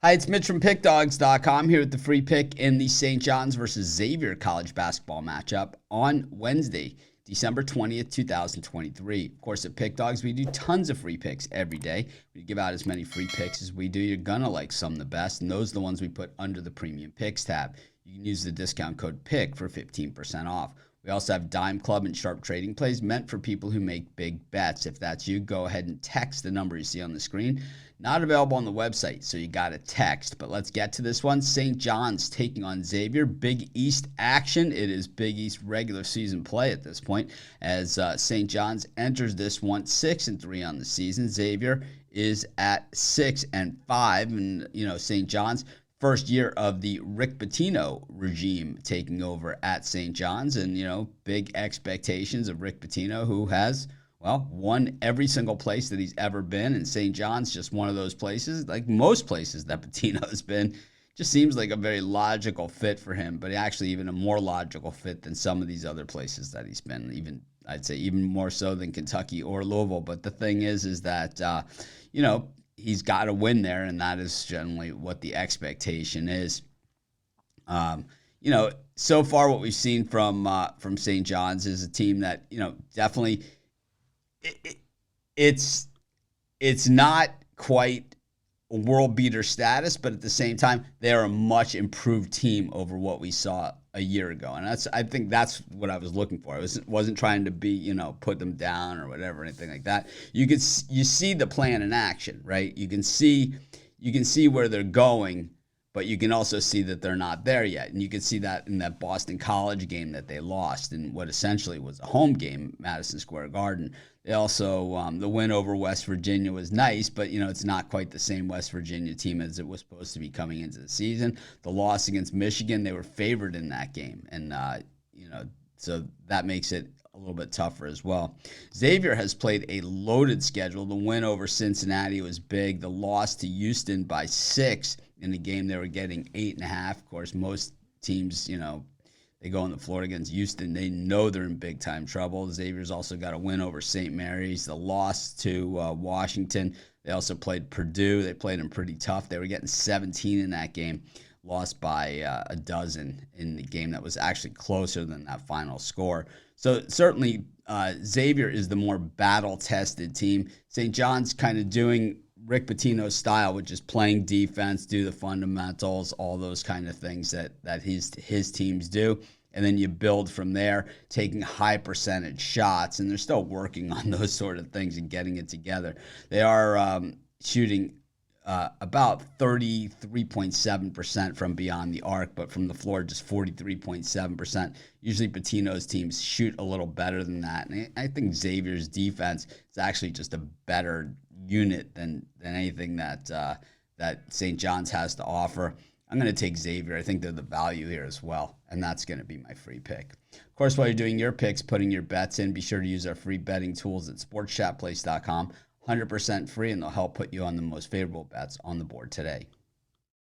Hi, it's Mitch from Pickdawgz.com here with the free pick in the St. John's versus Xavier college basketball matchup on Wednesday, December 20th, 2023. Of course, at Pickdawgz, we do tons of free picks every day. We give out as many free picks as we do. You're going to like some the best, and those are the ones we put under the Premium Picks tab. You can use the discount code PICK for 15% off. We also have Dime Club and Sharp Trading Plays meant for people who make big bets. If that's you, go ahead and text the number you see on the screen. Not available on the website, so you got to text. But let's get to this one. St. John's taking on Xavier. Big East action. It is Big East regular season play at this point, as St. John's enters this one 6-3 on the season. Xavier is at 6-5, and St. John's first year of the Rick Pitino regime taking over at St. John's, and big expectations of Rick Pitino, who has won every single place that he's ever been, and St. John's just one of those places, like most places that Pitino's been. Just seems like a very logical fit for him, but actually even a more logical fit than some of these other places that he's been, even I'd say even more so than Kentucky or Louisville. But the thing is that, he's got to win there, and that is generally what the expectation is. So far what we've seen from St. John's is a team that, definitely it's not quite world beater status, but at the same time, they are a much improved team over what we saw a year ago. And I think that's what I was looking for. I wasn't trying to be, put them down or whatever, anything like that. You see the plan in action, right? You can see where they're going, but you can also see that they're not there yet. And you can see that in that Boston College game that they lost in what essentially was a home game, Madison Square Garden. They also, the win over West Virginia was nice, but, it's not quite the same West Virginia team as it was supposed to be coming into the season. The loss against Michigan, they were favored in that game. And, so that makes it a little bit tougher as well. Xavier has played a loaded schedule. The win over Cincinnati was big. The loss to Houston by 6 in the game they were getting 8.5. Of course, most teams, they go on the floor against Houston. They know they're in big-time trouble. Xavier's also got a win over St. Mary's. The loss to Washington. They also played Purdue. They played them pretty tough. They were getting 17 in that game. Lost by a dozen in the game that was actually closer than that final score. So certainly Xavier is the more battle-tested team. St. John's kind of doing Rick Pitino's style, which is playing defense, do the fundamentals, all those kind of things that his teams do. And then you build from there, taking high percentage shots, and they're still working on those sort of things and getting it together. They are shooting about 33.7% from beyond the arc, but from the floor, just 43.7%. Usually Pitino's teams shoot a little better than that. And I think Xavier's defense is actually just a better unit than anything that St. John's has to offer. I'm going to take Xavier. I think they're the value here as well, and that's going to be my free pick. Of course, while you're doing your picks, putting your bets in, be sure to use our free betting tools at sportschatplace.com. 100% free, and they'll help put you on the most favorable bets on the board today.